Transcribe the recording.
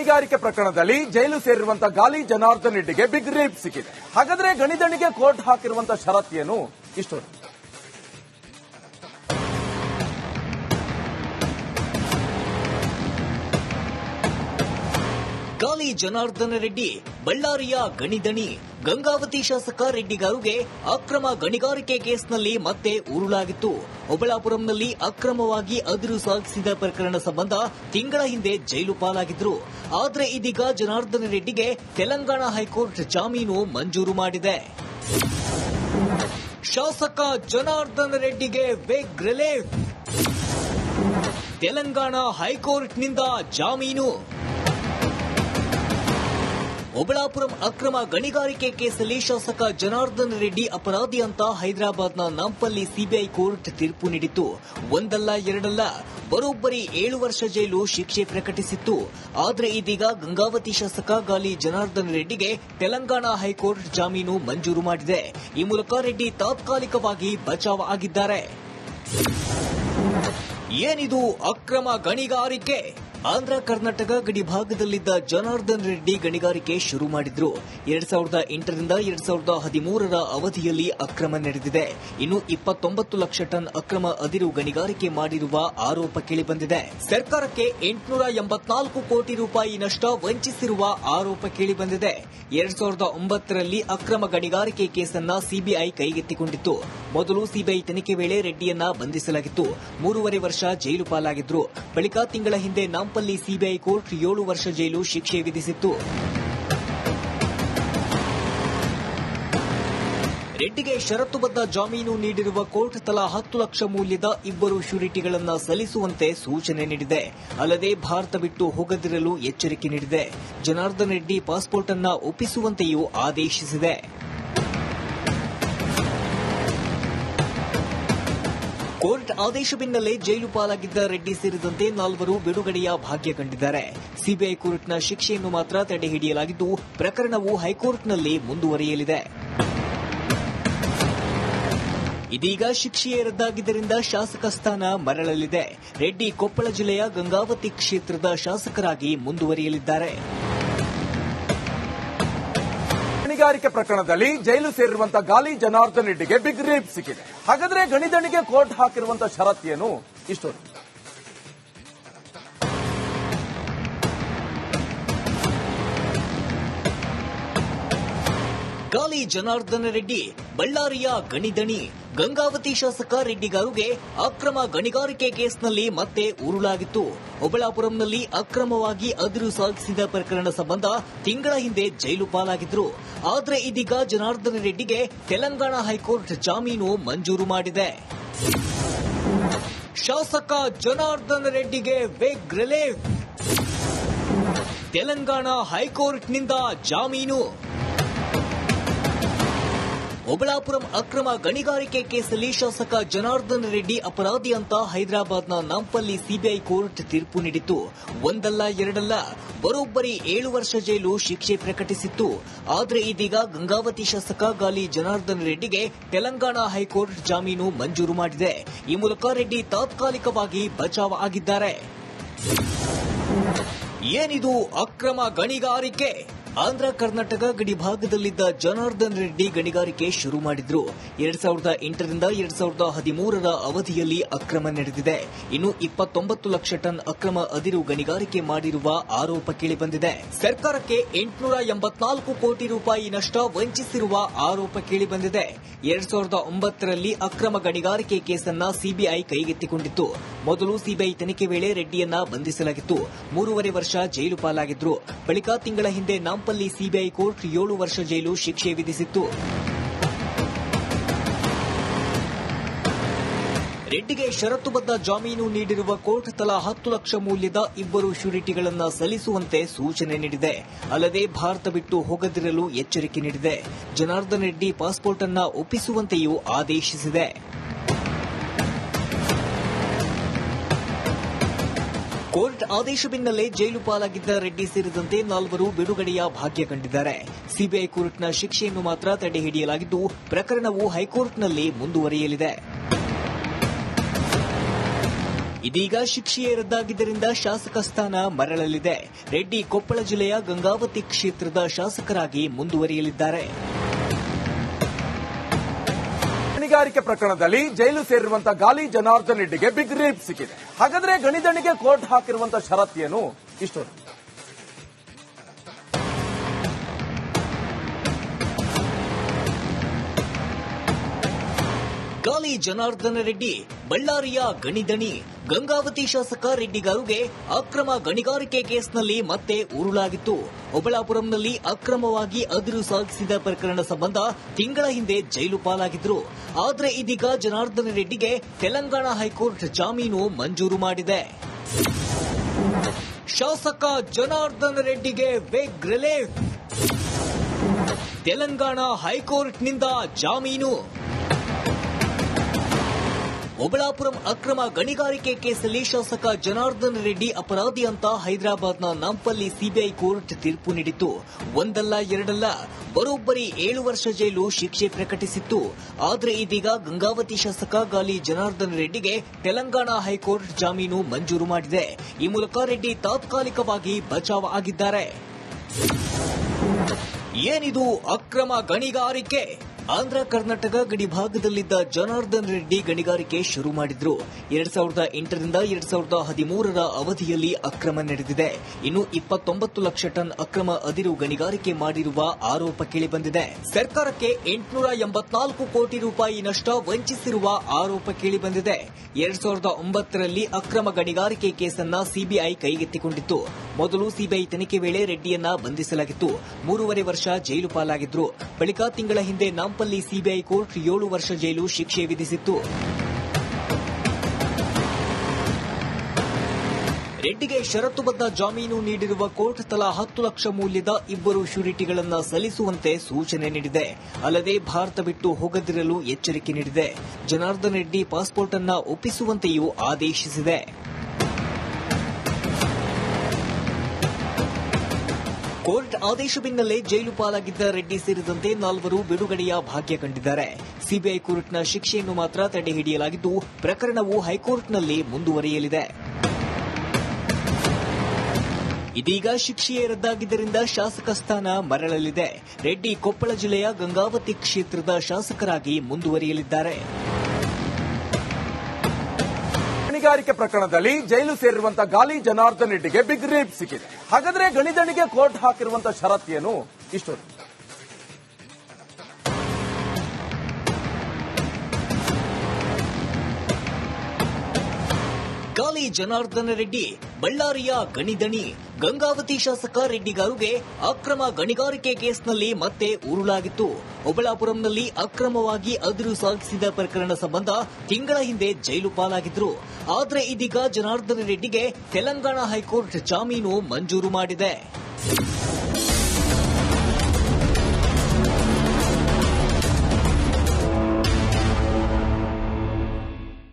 ಗಣಿಗಾರಿಕೆ ಪ್ರಕರಣದಲ್ಲಿ ಜೈಲು ಸೇರಿರುವಂತಹ ಗಾಲಿ Janardhan ರೆಡ್ಡಿಗೆ big rape ಸಿಕ್ಕಿದೆ. ಹಾಗಾದ್ರೆ ಗಣಿದಣಿಗೆ ಕೋರ್ಟ್ ಹಾಕಿರುವಂತಹ ಷರತ್ತೇನು? ಇಷ್ಟು ಗಾಲಿ ಜನಾರ್ದನ ರೆಡ್ಡಿ ಬಳ್ಳಾರಿಯ ಗಣಿದಣಿ ಗಂಗಾವತಿ ಶಾಸಕ ರೆಡ್ಡಿಗಾರುಗೆ ಅಕ್ರಮ ಗಣಿಗಾರಿಕೆ ಕೇಸ್ನಲ್ಲಿ ಮತ್ತೆ ಉರುಳಾಗಿತ್ತು. ಓಬಳಾಪುರಂನಲ್ಲಿ ಅಕ್ರಮವಾಗಿ ಅದಿರು ಸಾಗಿಸಿದ ಪ್ರಕರಣ ಸಂಬಂಧ ತಿಂಗಳ ಹಿಂದೆ ಜೈಲು ಪಾಲಾಗಿದ್ರು. ಆದರೆ ಇದೀಗ ಜನಾರ್ದನ ರೆಡ್ಡಿಗೆ ತೆಲಂಗಾಣ ಹೈಕೋರ್ಟ್ ಜಾಮೀನು ಮಂಜೂರು ಮಾಡಿದೆ. ಶಾಸಕ ಜನಾರ್ದನ ರೆಡ್ಡಿಗೆ ಬಿಗ್ ರಿಲೀಫ್. ತೆಲಂಗಾಣ ಹೈಕೋರ್ಟ್ನಿಂದ ಜಾಮೀನು. ಓಬಳಾಪುರಂ ಅಕ್ರಮ ಗಣಿಗಾರಿಕೆ ಕೇಸಲ್ಲಿ ಶಾಸಕ ಜನಾರ್ದನ್ ರೆಡ್ಡಿ ಅಪರಾಧಿ ಅಂತ ಹೈದರಾಬಾದ್ನ ನಾಂಪಲ್ಲಿ ಸಿಬಿಐ ಕೋರ್ಟ್ ತೀರ್ಪು ನೀಡಿತ್ತು. ಒಂದಲ್ಲ ಎರಡಲ್ಲ ಬರೋಬ್ಬರಿ 7 ವರ್ಷ ಜೈಲು ಶಿಕ್ಷೆ ಪ್ರಕಟಿಸಿತ್ತು. ಆದರೆ ಇದೀಗ ಗಂಗಾವತಿ ಶಾಸಕ ಗಾಲಿ ಜನಾರ್ದನ್ ರೆಡ್ಡಿಗೆ ತೆಲಂಗಾಣ ಹೈಕೋರ್ಟ್ ಜಾಮೀನು ಮಂಜೂರು ಮಾಡಿದೆ. ಈ ಮೂಲಕ ರೆಡ್ಡಿ ತಾತ್ಕಾಲಿಕವಾಗಿ ಬಚಾವ್ ಆಗಿದ್ದಾರೆ. ಏನಿದು ಅಕ್ರಮ ಗಣಿಗಾರಿಕೆ? ಆಂಧ್ರ ಕರ್ನಾಟಕ ಗಡಿ ಭಾಗದಲ್ಲಿದ್ದ ಜನಾರ್ದನ್ ರೆಡ್ಡಿ ಗಣಿಗಾರಿಕೆ ಶುರು ಮಾಡಿದ್ರು. 2008ರಿಂದ 2013ರ ಅವಧಿಯಲ್ಲಿ ಅಕ್ರಮ ನಡೆದಿದೆ. ಇನ್ನು 29 ಲಕ್ಷ ಟನ್ ಅಕ್ರಮ ಅದಿರು ಗಣಿಗಾರಿಕೆ ಮಾಡಿರುವ ಆರೋಪ ಕೇಳಿಬಂದಿದೆ. ಸರ್ಕಾರಕ್ಕೆ 884 ಕೋಟಿ ರೂಪಾಯಿ ನಷ್ಟ ವಂಚಿಸಿರುವ ಆರೋಪ ಕೇಳಿಬಂದಿದೆ. 2009ರಲ್ಲಿ ಅಕ್ರಮ ಗಣಿಗಾರಿಕೆ ಕೇಸನ್ನ ಸಿಬಿಐ ಕೈಗೆತ್ತಿಕೊಂಡಿತ್ತು. ಮೊದಲು ಸಿಬಿಐ ತನಿಖೆ ವೇಳೆ ರೆಡ್ಡಿಯನ್ನ ಬಂಧಿಸಲಾಗಿತ್ತು. 3.5 ವರ್ಷ ಜೈಲು ಪಾಲಾಗಿದ್ರು. ಬಳಿಕ ತಿಂಗಳ ಹಿಂದೆ ನಾಂಪಲ್ಲಿ ಸಿಬಿಐ ಕೋರ್ಟ್ 7 ವರ್ಷ ಜೈಲು ಶಿಕ್ಷೆ ವಿಧಿಸಿತ್ತು. ರೆಡ್ಡಿಗೆ ಷರತ್ತುಬದ್ಧ ಜಾಮೀನು ನೀಡಿರುವ ಕೋರ್ಟ್ ತಲಾ 10 ಲಕ್ಷ ಮೌಲ್ಯದ 2 ಶ್ಯೂರಿಟಿಗಳನ್ನು ಸಲ್ಲಿಸುವಂತೆ ಸೂಚನೆ ನೀಡಿದೆ. ಅಲ್ಲದೆ ಭಾರತ ಬಿಟ್ಟು ಹೋಗದಿರಲು ಎಚ್ಚರಿಕೆ ನೀಡಿದೆ. ಜನಾರ್ದನ್ ರೆಡ್ಡಿ ಪಾಸ್ಪೋರ್ಟ್ ಅನ್ನು ಒಪ್ಪಿಸುವಂತೆಯೂ ಆದೇಶಿಸಿದೆ. ಕೋರ್ಟ್ ಆದೇಶ ಬೆನ್ನಲ್ಲೇ ಜೈಲು ಪಾಲಾಗಿದ್ದ ರೆಡ್ಡಿ ಸೇರಿದಂತೆ 4 ಬಿಡುಗಡೆಯ ಭಾಗ್ಯ ಕಂಡಿದ್ದಾರೆ. ಸಿಬಿಐ ಕೋರ್ಟ್ನ ಶಿಕ್ಷೆಯನ್ನು ಮಾತ್ರ ತಡೆಹಿಡಿಯಲಾಗಿದ್ದು ಪ್ರಕರಣವು ಹೈಕೋರ್ಟ್ನಲ್ಲಿ ಮುಂದುವರಿಯಲಿದೆ. ಇದೀಗ ಶಿಕ್ಷೆ ರದ್ದಾಗಿದ್ದರಿಂದ ಶಾಸಕ ಸ್ಥಾನ ಮರಳಲಿದೆ. ರೆಡ್ಡಿ ಕೊಪ್ಪಳ ಜಿಲ್ಲೆಯ ಗಂಗಾವತಿ ಕ್ಷೇತ್ರದ ಶಾಸಕರಾಗಿ ಮುಂದುವರಿಯಲಿದ್ದಾರೆ. ಗಣಿಗಾರಿಕೆ ಪ್ರಕರಣದಲ್ಲಿ ಜೈಲು ಸೇರಿರುವಂತಹ ಗಾಲಿ ಜನಾರ್ದನ್ ರೆಡ್ಡಿಗೆ ಬಿಗ್ ರೇಪ್ ಸಿಕ್ಕಿದೆ. ಹಾಗಾದ್ರೆ ಗಣಿದಣಿಗೆ ಕೋರ್ಟ್ ಹಾಕಿರುವಂತಹ ಷರತ್ತೇನು? ಇಷ್ಟು ಗಾಲಿ ಜನಾರ್ದನ ರೆಡ್ಡಿ ಬಳ್ಳಾರಿಯ ಗಣಿದಣಿ ಗಂಗಾವತಿ ಶಾಸಕ ರೆಡ್ಡಿಗಾರುಗೆ ಅಕ್ರಮ ಗಣಿಗಾರಿಕೆ ಕೇಸ್ನಲ್ಲಿ ಮತ್ತೆ ಉರುಳಾಗಿತ್ತು. ಓಬಳಾಪುರಂನಲ್ಲಿ ಅಕ್ರಮವಾಗಿ ಅದಿರು ಸಾಗಿಸಿದ ಪ್ರಕರಣ ಸಂಬಂಧ ತಿಂಗಳ ಹಿಂದೆ ಜೈಲು ಪಾಲಾಗಿದ್ರು. ಆದರೆ ಇದೀಗ ಜನಾರ್ದನ ರೆಡ್ಡಿಗೆ ತೆಲಂಗಾಣ ಹೈಕೋರ್ಟ್ ಜಾಮೀನು ಮಂಜೂರು ಮಾಡಿದೆ. ಶಾಸಕ ಜನಾರ್ದನ ರೆಡ್ಡಿಗೆ ಬಿಗ್ ರಿಲೀಫ್. ತೆಲಂಗಾಣ ಹೈಕೋರ್ಟ್ನಿಂದ ಜಾಮೀನು. ಓಬಳಾಪುರಂ ಅಕ್ರಮ ಗಣಿಗಾರಿಕೆ ಕೇಸಲ್ಲಿ ಶಾಸಕ ಜನಾರ್ದನ್ ರೆಡ್ಡಿ ಅಪರಾಧಿ ಅಂತ ಹೈದರಾಬಾದ್ನ ನಾಂಪಲ್ಲಿ ಸಿಬಿಐ ಕೋರ್ಟ್ ತೀರ್ಪು ನೀಡಿತ್ತು. ಒಂದಲ್ಲ ಎರಡಲ್ಲ ಬರೋಬ್ಬರಿ 7 ವರ್ಷ ಜೈಲು ಶಿಕ್ಷೆ ಪ್ರಕಟಿಸಿತ್ತು. ಆದರೆ ಇದೀಗ ಗಂಗಾವತಿ ಶಾಸಕ ಗಾಲಿ ಜನಾರ್ದನ್ ರೆಡ್ಡಿಗೆ ತೆಲಂಗಾಣ ಹೈಕೋರ್ಟ್ ಜಾಮೀನು ಮಂಜೂರು ಮಾಡಿದೆ. ಈ ಮೂಲಕ ರೆಡ್ಡಿ ತಾತ್ಕಾಲಿಕವಾಗಿ ಬಚಾವ್ ಆಗಿದ್ದಾರೆ. ಏನಿದು ಅಕ್ರಮ ಗಣಿಗಾರಿಕೆ? ಆಂಧ್ರ ಕರ್ನಾಟಕ ಗಡಿ ಭಾಗದಲ್ಲಿದ್ದ ಜನಾರ್ದನ್ ರೆಡ್ಡಿ ಗಣಿಗಾರಿಕೆ ಶುರು ಮಾಡಿದ್ರು. 2008ರಿಂದ 2013ರ ಅವಧಿಯಲ್ಲಿ ಅಕ್ರಮ ನಡೆದಿದೆ. ಇನ್ನು 29 ಲಕ್ಷ ಟನ್ ಅಕ್ರಮ ಅದಿರು ಗಣಿಗಾರಿಕೆ ಮಾಡಿರುವ ಆರೋಪ ಕೇಳಿಬಂದಿದೆ. ಸರ್ಕಾರಕ್ಕೆ 884 ಕೋಟಿ ರೂಪಾಯಿ ನಷ್ಟ ವಂಚಿಸಿರುವ ಆರೋಪ ಕೇಳಿಬಂದಿದೆ. 2009ರಲ್ಲಿ ಅಕ್ರಮ ಗಣಿಗಾರಿಕೆ ಕೇಸನ್ನ ಸಿಬಿಐ ಕೈಗೆತ್ತಿಕೊಂಡಿತ್ತು. ಮೊದಲು ಸಿಬಿಐ ತನಿಖೆ ವೇಳೆ ರೆಡ್ಡಿಯನ್ನ ಬಂಧಿಸಲಾಗಿತ್ತು. 3.5 ವರ್ಷ ಜೈಲು ಪಾಲಾಗಿದ್ರು. ಬಳಿಕ ತಿಂಗಳ ಹಿಂದೆ ನಾಂಪಲ್ಲಿ ಸಿಬಿಐ ಕೋರ್ಟ್ 7 ವರ್ಷ ಜೈಲು ಶಿಕ್ಷೆ ವಿಧಿಸಿತ್ತು. ರೆಡ್ಡಿಗೆ ಷರತ್ತುಬದ್ಧ ಜಾಮೀನು ನೀಡಿರುವ ಕೋರ್ಟ್ ತಲಾ 10 ಲಕ್ಷ ಮೌಲ್ಯದ 2 ಶ್ಯೂರಿಟಿಗಳನ್ನು ಸಲ್ಲಿಸುವಂತೆ ಸೂಚನೆ ನೀಡಿದೆ. ಅಲ್ಲದೆ ಭಾರತ ಬಿಟ್ಟು ಹೋಗದಿರಲು ಎಚ್ಚರಿಕೆ ನೀಡಿದೆ. ಜನಾರ್ದನ್ ರೆಡ್ಡಿ ಪಾಸ್ಪೋರ್ಟ್ ಅನ್ನು ಒಪ್ಪಿಸುವಂತೆಯೂ ಆದೇಶಿಸಿದೆ. ಕೋರ್ಟ್ ಆದೇಶ ಬೆನ್ನಲ್ಲೇ ಜೈಲು ಪಾಲಾಗಿದ್ದ ರೆಡ್ಡಿ ಸೇರಿದಂತೆ 4 ಬಿಡುಗಡೆಯ ಭಾಗ್ಯ ಕಂಡಿದ್ದಾರೆ. ಸಿಬಿಐ ಕೋರ್ಟ್ನ ಶಿಕ್ಷೆಯನ್ನು ಮಾತ್ರ ತಡೆಹಿಡಿಯಲಾಗಿದ್ದು ಪ್ರಕರಣವು ಹೈಕೋರ್ಟ್ನಲ್ಲಿ ಮುಂದುವರಿಯಲಿದೆ. ಇದೀಗ ಶಿಕ್ಷೆಯೇ ರದ್ದಾಗಿದ್ದರಿಂದ ಶಾಸಕ ಸ್ಥಾನ ಮರಳಲಿದೆ. ರೆಡ್ಡಿ ಕೊಪ್ಪಳ ಜಿಲ್ಲೆಯ ಗಂಗಾವತಿ ಕ್ಷೇತ್ರದ ಶಾಸಕರಾಗಿ ಮುಂದುವರಿಯಲಿದ್ದಾರೆ. ಗಣಿಗಾರಿಕೆ ಪ್ರಕರಣದಲ್ಲಿ ಜೈಲು ಸೇರಿರುವಂತಹ ಗಾಲಿ ಜನಾರ್ದನ್ ರೆಡ್ಡಿಗೆ ಬಿಗ್ ರೇಪ್ ಸಿಕ್ಕಿದೆ. ಹಾಗಾದ್ರೆ ಗಣಿದಣಿಗೆ ಕೋರ್ಟ್ ಹಾಕಿರುವಂತಹ ಷರತ್ತೇನು? ಇಷ್ಟೊಂದು ಗಾಲಿ ಜನಾರ್ದನ ರೆಡ್ಡಿ ಬಳ್ಳಾರಿಯ ಗಣಿದಣಿ ಗಂಗಾವತಿ ಶಾಸಕ ರೆಡ್ಡಿಗಾರುಗೆ ಅಕ್ರಮ ಗಣಿಗಾರಿಕೆ ಕೇಸ್ನಲ್ಲಿ ಮತ್ತೆ ಉರುಳಾಗಿತ್ತು. ಓಬಳಾಪುರಂನಲ್ಲಿ ಅಕ್ರಮವಾಗಿ ಅದಿರು ಸಾಗಿಸಿದ ಪ್ರಕರಣ ಸಂಬಂಧ ತಿಂಗಳ ಹಿಂದೆ ಜೈಲು ಪಾಲಾಗಿದ್ರು. ಆದರೆ ಇದೀಗ ಜನಾರ್ದನ ರೆಡ್ಡಿಗೆ ತೆಲಂಗಾಣ ಹೈಕೋರ್ಟ್ ಜಾಮೀನು ಮಂಜೂರು ಮಾಡಿದೆ. ಶಾಸಕ ಜನಾರ್ದನ ರೆಡ್ಡಿಗೆ ಬಿಗ್ ರಿಲೀಫ್. ತೆಲಂಗಾಣ ಹೈಕೋರ್ಟ್ನಿಂದ ಜಾಮೀನು. ಓಬಳಾಪುರಂ ಅಕ್ರಮ ಗಣಿಗಾರಿಕೆ ಕೇಸಲ್ಲಿ ಶಾಸಕ ಜನಾರ್ದನ ರೆಡ್ಡಿ ಅಪರಾಧಿ ಅಂತ ಹೈದರಾಬಾದ್ನ ನಾಂಪಲ್ಲಿ ಸಿಬಿಐ ಕೋರ್ಟ್ ತೀರ್ಪು ನೀಡಿತ್ತು. ಒಂದಲ್ಲ ಎರಡಲ್ಲ ಬರೋಬ್ಬರಿ 7 ವರ್ಷ ಜೈಲು ಶಿಕ್ಷೆ ಪ್ರಕಟಿಸಿತ್ತು. ಆದರೆ ಇದೀಗ ಗಂಗಾವತಿ ಶಾಸಕ ಗಾಲಿ ಜನಾರ್ದನ ರೆಡ್ಡಿಗೆ ತೆಲಂಗಾಣ ಹೈಕೋರ್ಟ್ ಜಾಮೀನು ಮಂಜೂರು ಮಾಡಿದೆ. ಈ ಮೂಲಕ ರೆಡ್ಡಿ ತಾತ್ಕಾಲಿಕವಾಗಿ ಬಚಾವ್ ಆಗಿದ್ದಾರೆ. ಏನಿದು ಅಕ್ರಮ ಗಣಿಗಾರಿಕೆ? ಆಂಧ್ರ ಕರ್ನಾಟಕ ಗಡಿ ಭಾಗದಲ್ಲಿದ್ದ ಜನಾರ್ದನ್ ರೆಡ್ಡಿ ಗಣಿಗಾರಿಕೆ ಶುರು ಮಾಡಿದ್ರು. 2008ರಿಂದ 2013ರ ಅವಧಿಯಲ್ಲಿ ಅಕ್ರಮ ನಡೆದಿದೆ. ಇನ್ನು 29 ಲಕ್ಷ ಟನ್ ಅಕ್ರಮ ಅದಿರು ಗಣಿಗಾರಿಕೆ ಮಾಡಿರುವ ಆರೋಪ ಕೇಳಿಬಂದಿದೆ. ಸರ್ಕಾರಕ್ಕೆ 884 ಕೋಟಿ ರೂಪಾಯಿ ನಷ್ಟ ವಂಚಿಸಿರುವ ಆರೋಪ ಕೇಳಿಬಂದಿದೆ. 2009ರಲ್ಲಿ ಅಕ್ರಮ ಗಣಿಗಾರಿಕೆ ಕೇಸನ್ನ ಸಿಬಿಐ ಕೈಗೆತ್ತಿಕೊಂಡಿತ್ತು. ಮೊದಲು ಸಿಬಿಐ ತನಿಖೆ ವೇಳೆ ರೆಡ್ಡಿಯನ್ನ ಬಂಧಿಸಲಾಗಿತ್ತು. 3.5 ವರ್ಷ ಜೈಲು ಪಾಲಾಗಿದ್ರು. ಬಳಿಕ ತಿಂಗಳ ಹಿಂದೆ ನಾಂಪಲ್ಲಿ ಸಿಬಿಐ ಕೋರ್ಟ್ 7 ವರ್ಷ ಜೈಲು ಶಿಕ್ಷೆ ವಿಧಿಸಿತ್ತು. ರೆಡ್ಡಿಗೆ ಷರತ್ತುಬದ್ಧ ಜಾಮೀನು ನೀಡಿರುವ ಕೋರ್ಟ್ ತಲಾ 10 ಲಕ್ಷ ಮೌಲ್ಯದ 2 ಶ್ಯೂರಿಟಿಗಳನ್ನು ಸಲ್ಲಿಸುವಂತೆ ಸೂಚನೆ ನೀಡಿದೆ. ಅಲ್ಲದೆ ಭಾರತ ಬಿಟ್ಟು ಹೋಗದಿರಲು ಎಚ್ಚರಿಕೆ ನೀಡಿದೆ. ಜನಾರ್ದನ್ ರೆಡ್ಡಿ ಪಾಸ್ಪೋರ್ಟ್ ಅನ್ನು ಒಪ್ಪಿಸುವಂತೆಯೂ ಆದೇಶಿಸಿದೆ. ಕೋರ್ಟ್ ಆದೇಶ ಬೆನ್ನಲ್ಲೇ ಜೈಲು ಪಾಲಾಗಿದ್ದ ರೆಡ್ಡಿ ಸೇರಿದಂತೆ 4 ಬಿಡುಗಡೆಯ ಭಾಗ್ಯ ಕಂಡಿದ್ದಾರೆ. ಸಿಬಿಐ ಕೋರ್ಟ್ನ ಶಿಕ್ಷೆಯನ್ನು ಮಾತ್ರ ತಡೆಹಿಡಿಯಲಾಗಿದ್ದು ಪ್ರಕರಣವು ಹೈಕೋರ್ಟ್ನಲ್ಲಿ ಮುಂದುವರಿಯಲಿದೆ. ಇದೀಗ ಶಿಕ್ಷೆಯೇ ರದ್ದಾಗಿದ್ದರಿಂದ ಶಾಸಕ ಸ್ಥಾನ ಮರಳಲಿದೆ. ರೆಡ್ಡಿ ಕೊಪ್ಪಳ ಜಿಲ್ಲೆಯ ಗಂಗಾವತಿ ಕ್ಷೇತ್ರದ ಶಾಸಕರಾಗಿ ಮುಂದುವರಿಯಲಿದ್ದಾರೆ. ಗಣಿಗಾರಿಕೆ ಪ್ರಕರಣದಲ್ಲಿ ಜೈಲು ಸೇರಿರುವಂತಹ ಗಾಲಿ ಜನಾರ್ದನ್ ರೆಡ್ಡಿಗೆ ಬಿಗ್ ರೇಪ್ ಸಿಕ್ಕಿದೆ. ಹಾಗಾದ್ರೆ ಗಣಿದಣಿಗೆ ಕೋರ್ಟ್ ಹಾಕಿರುವಂತಹ ಷರತ್ತೇನು? ಇಷ್ಟೊಂದು ಗಾಲಿ ಜನಾರ್ದನ ರೆಡ್ಡಿ ಬಳ್ಳಾರಿಯ ಗಣಿದಣಿ ಗಂಗಾವತಿ ಶಾಸಕ ರೆಡ್ಡಿಗಾರುಗೆ ಅಕ್ರಮ ಗಣಿಗಾರಿಕೆ ಕೇಸ್ನಲ್ಲಿ ಮತ್ತೆ ಉರುಳಾಗಿತ್ತು. ಓಬಳಾಪುರಂನಲ್ಲಿ ಅಕ್ರಮವಾಗಿ ಅದಿರು ಸಾಗಿಸಿದ ಪ್ರಕರಣ ಸಂಬಂಧ ತಿಂಗಳ ಹಿಂದೆ ಜೈಲು ಪಾಲಾಗಿದ್ರು. ಆದರೆ ಇದೀಗ ಜನಾರ್ದನ ರೆಡ್ಡಿಗೆ ತೆಲಂಗಾಣ ಹೈಕೋರ್ಟ್ ಜಾಮೀನು ಮಂಜೂರು ಮಾಡಿದೆ.